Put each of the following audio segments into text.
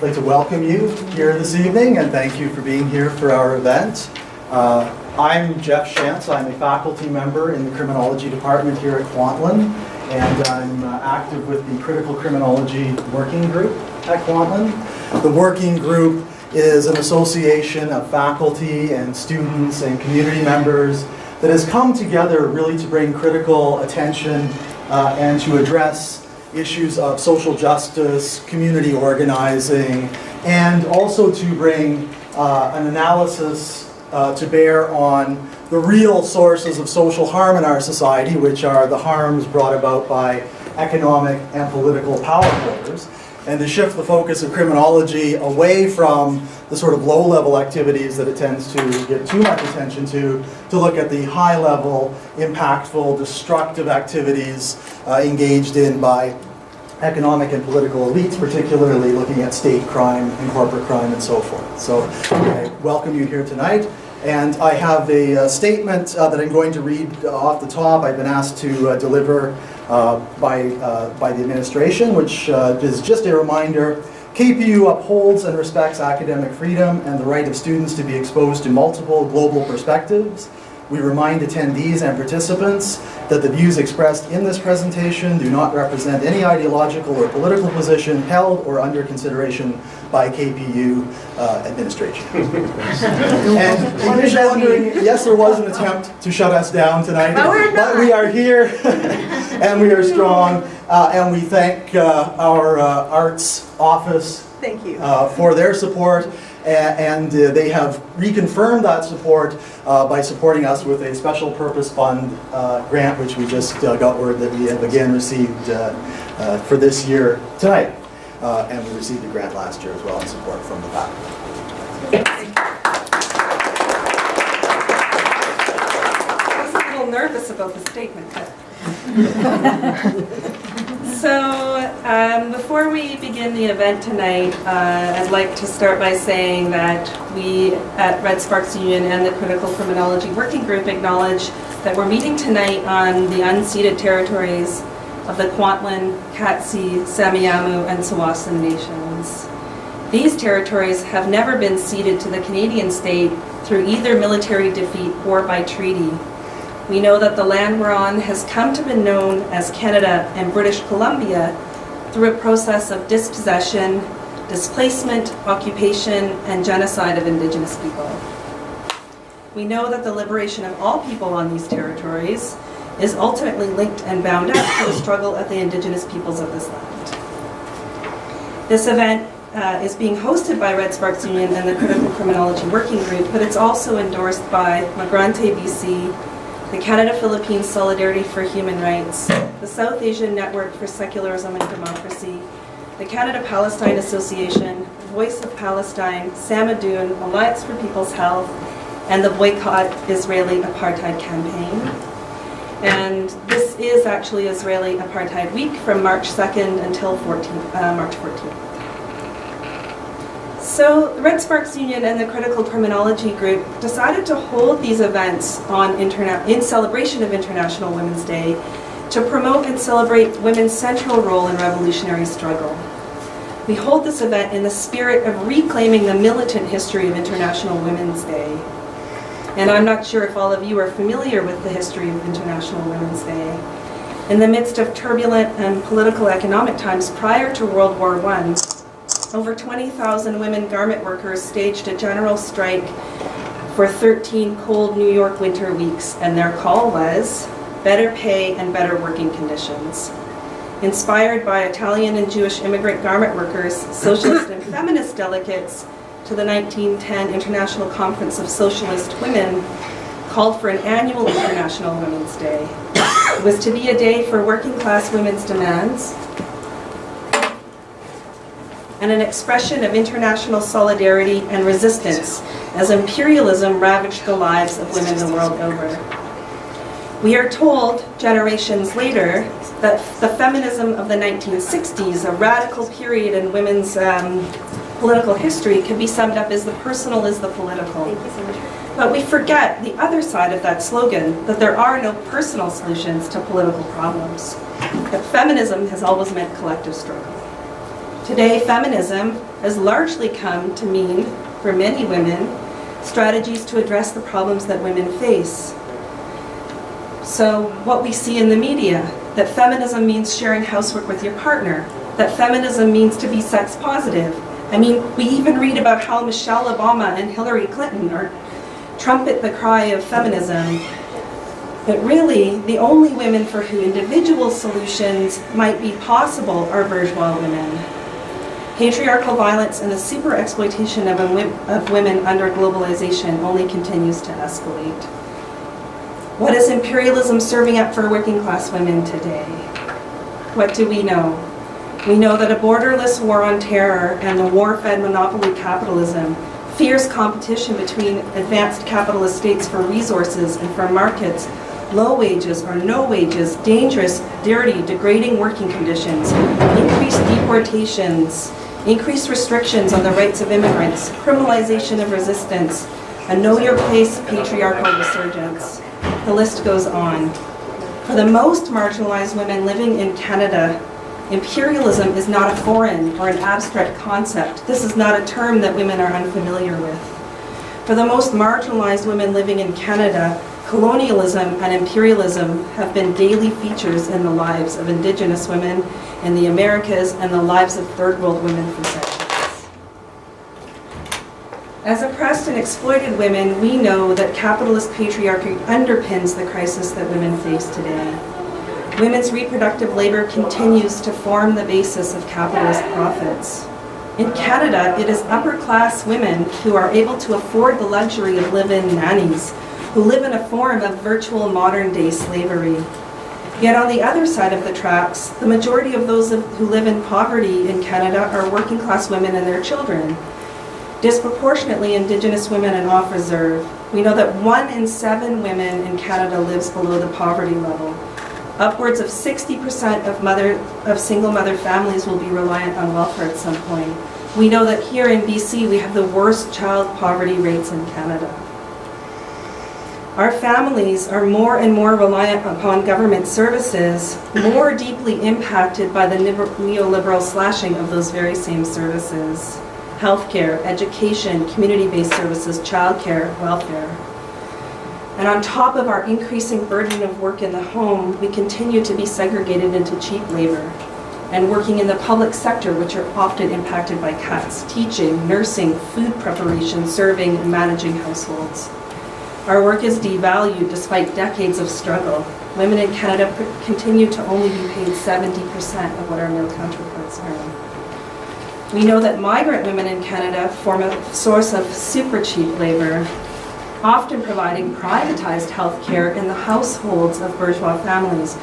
I'd like to welcome you here this evening and thank you for being here for our event. I'm Jeff Shantz. I'm a faculty member in the Criminology department here at Kwantlen, and I'm active with the Critical Criminology Working Group at Kwantlen. The working group is an association of faculty and students and community members that has come together really to bring critical attention and to address issues of social justice, community organizing, and also to bring an analysis to bear on the real sources of social harm in our society, which are the harms brought about by economic and political power holders, and to shift the focus of criminology away from the sort of low-level activities that it tends to give too much attention to look at the high-level, impactful, destructive activities engaged in by economic and political elites, particularly looking at state crime and corporate crime and so forth. So I welcome you here tonight. And I have a statement that I'm going to read off the top. I've been asked to deliver by the administration, which is just a reminder. KPU upholds and respects academic freedom and the right of students to be exposed to multiple global perspectives. We remind attendees and participants that the views expressed in this presentation do not represent any ideological or political position held or under consideration by KPU administration. And in case you're wondering, yes, there was an attempt to shut us down tonight, but we are here and we are strong, and we thank our arts office Thank you. For their support, and they have reconfirmed that support by supporting us with a special purpose fund grant, which we just got word that we have again received for this year tonight. And we received a grant last year as well in support from the faculty. I was a little nervous about the statement. So before we begin the event tonight, I'd like to start by saying that we at Red Sparks Union and the Critical Criminology Working Group acknowledge that we're meeting tonight on the unceded territories of the Kwantlen, Katsi, Samiamu, and Tsawwassen nations. These territories have never been ceded to the Canadian state through either military defeat or by treaty. We know that the land we're on has come to be known as Canada and British Columbia through a process of dispossession, displacement, occupation, and genocide of Indigenous people. We know that the liberation of all people on these territories is ultimately linked and bound up to the struggle of the Indigenous peoples of this land. This event is being hosted by Red Sparks Union and the Critical Criminology Working Group, but it's also endorsed by Migrante BC, the Canada-Philippines Solidarity for Human Rights, the South Asian Network for Secularism and Democracy, the Canada-Palestine Association, Voice of Palestine, SAMIDOUN, Alliance for People's Health, and the Boycott Israeli Apartheid campaign. And this is actually Israeli Apartheid Week from March 2nd until March 14th. So the Red Sparks Union and the Critical Criminology Group decided to hold these events in celebration of International Women's Day to promote and celebrate women's central role in revolutionary struggle. We hold this event in the spirit of reclaiming the militant history of International Women's Day. And I'm not sure if all of you are familiar with the history of International Women's Day. In the midst of turbulent and political economic times prior to World War I, over 20,000 women garment workers staged a general strike for 13 cold New York winter weeks, and their call was better pay and better working conditions. Inspired by Italian and Jewish immigrant garment workers, socialist and feminist delegates to the 1910 International Conference of Socialist Women called for an annual International Women's Day. It was to be a day for working class women's demands and an expression of international solidarity and resistance as imperialism ravaged the lives of women the world over. We are told, generations later, that the feminism of the 1960s, a radical period in women's political history, can be summed up as the personal is the political. Thank you so much. But we forget the other side of that slogan, that there are no personal solutions to political problems. That feminism has always meant collective struggle. Today, feminism has largely come to mean, for many women, strategies to address the problems that women face. So what we see in the media, that feminism means sharing housework with your partner, that feminism means to be sex positive. I mean, we even read about how Michelle Obama and Hillary Clinton are trumpet the cry of feminism. But really, the only women for whom individual solutions might be possible are bourgeois women. Patriarchal violence and the super exploitation of women under globalization only continues to escalate. What is imperialism serving up for working class women today? What do we know? We know that a borderless war on terror and the war-fed monopoly capitalism, fierce competition between advanced capitalist states for resources and for markets, low wages or no wages, dangerous, dirty, degrading working conditions, increased deportations, increased restrictions on the rights of immigrants, criminalization of resistance, a know-your-place patriarchal resurgence. The list goes on. For the most marginalized women living in Canada, imperialism is not a foreign or an abstract concept. This is not a term that women are unfamiliar with. For the most marginalized women living in Canada, colonialism and imperialism have been daily features in the lives of Indigenous women in the Americas and the lives of third world women for centuries. As oppressed and exploited women, we know that capitalist patriarchy underpins the crisis that women face today. Women's reproductive labor continues to form the basis of capitalist profits. In Canada, it is upper-class women who are able to afford the luxury of live-in nannies, who live in a form of virtual modern-day slavery. Yet on the other side of the tracks, the majority of those who live in poverty in Canada are working-class women and their children. Disproportionately, Indigenous women and off-reserve. We know that 1 in 7 women in Canada lives below the poverty level. Upwards of 60% of single mother families will be reliant on welfare at some point. We know that here in BC we have the worst child poverty rates in Canada. Our families are more and more reliant upon government services, more deeply impacted by the neoliberal slashing of those very same services. Healthcare, education, community-based services, childcare, welfare. And on top of our increasing burden of work in the home, we continue to be segregated into cheap labor and working in the public sector, which are often impacted by cuts, teaching, nursing, food preparation, serving, and managing households. Our work is devalued despite decades of struggle. Women in Canada continue to only be paid 70% of what our male counterparts earn. We know that migrant women in Canada form a source of super cheap labor, often providing privatized health care in the households of bourgeois families,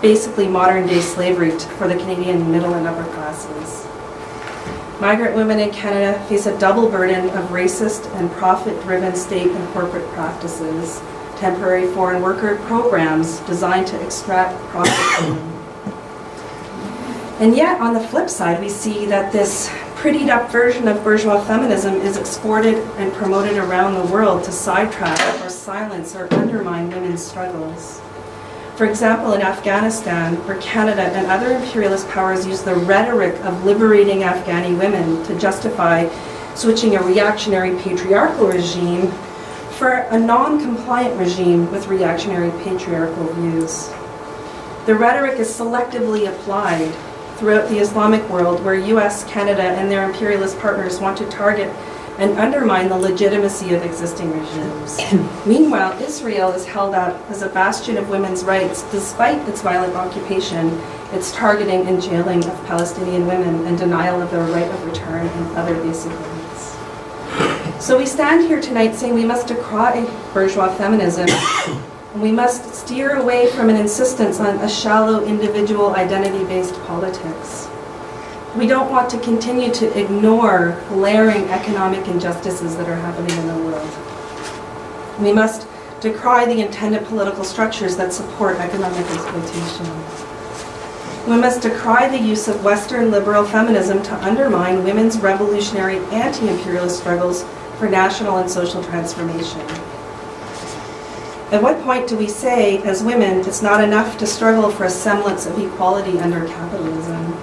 basically modern-day slavery for the Canadian middle and upper classes. Migrant women in Canada face a double burden of racist and profit-driven state and corporate practices, temporary foreign worker programs designed to extract profit from them. And yet, on the flip side, we see that this prettied up version of bourgeois feminism is exported and promoted around the world to sidetrack or silence or undermine women's struggles. For example, in Afghanistan, where Canada and other imperialist powers use the rhetoric of liberating Afghani women to justify switching a reactionary patriarchal regime for a non-compliant regime with reactionary patriarchal views. The rhetoric is selectively applied throughout the Islamic world, where US, Canada, and their imperialist partners want to target and undermine the legitimacy of existing regimes. Meanwhile, Israel is held out as a bastion of women's rights despite its violent occupation, its targeting and jailing of Palestinian women, and denial of their right of return and other basic rights. So we stand here tonight saying we must decry bourgeois feminism, and we must steer away from an insistence on a shallow individual identity-based politics. We don't want to continue to ignore glaring economic injustices that are happening in the world. We must decry the intended political structures that support economic exploitation. We must decry the use of Western liberal feminism to undermine women's revolutionary anti-imperialist struggles for national and social transformation. At what point do we say, as women, it's not enough to struggle for a semblance of equality under capitalism?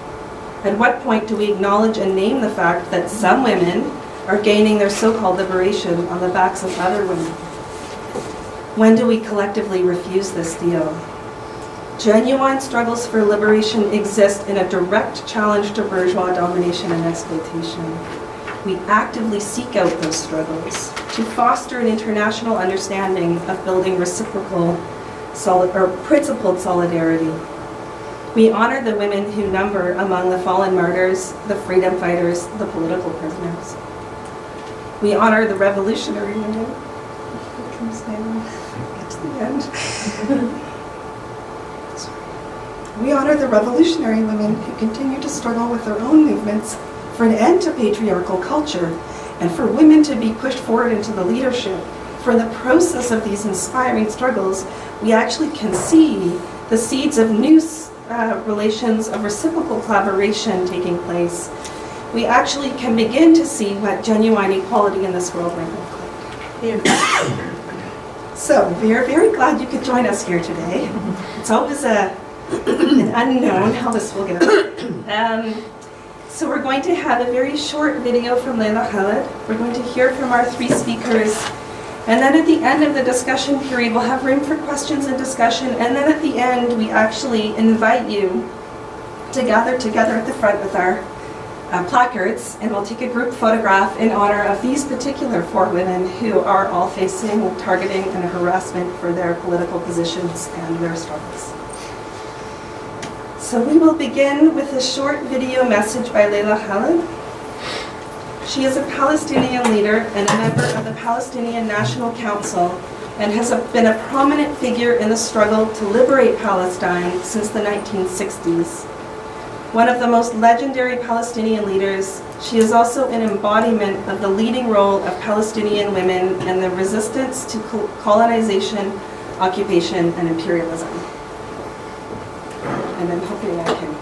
At what point do we acknowledge and name the fact that some women are gaining their so-called liberation on the backs of other women? When do we collectively refuse this deal? Genuine struggles for liberation exist in a direct challenge to bourgeois domination and exploitation. We actively seek out those struggles to foster an international understanding of building reciprocal principled solidarity. We honor the women who number among the fallen martyrs, the freedom fighters, the political prisoners. We honor the revolutionary women. Can you stay on? Get to the end. We honor the revolutionary women who continue to struggle with their own movements for an end to patriarchal culture and for women to be pushed forward into the leadership. For the process of these inspiring struggles, we actually can see the seeds of new relations of reciprocal collaboration taking place. We actually can begin to see what genuine equality in this world might look like. So we are very glad you could join us here today. It's always an unknown how this will go. So we're going to have a very short video from Leila Khaled. We're going to hear from our three speakers. And then at the end of the discussion period, we'll have room for questions and discussion. And then at the end, we actually invite you to gather together at the front with our placards, and we'll take a group photograph in honor of these particular four women who are all facing targeting and harassment for their political positions and their struggles. So we will begin with a short video message by Leila Khaled. She is a Palestinian leader and a member of the Palestinian National Council and has been a prominent figure in the struggle to liberate Palestine since the 1960s. One of the most legendary Palestinian leaders, she is also an embodiment of the leading role of Palestinian women in the resistance to colonization, occupation, and imperialism. And I'm hoping I can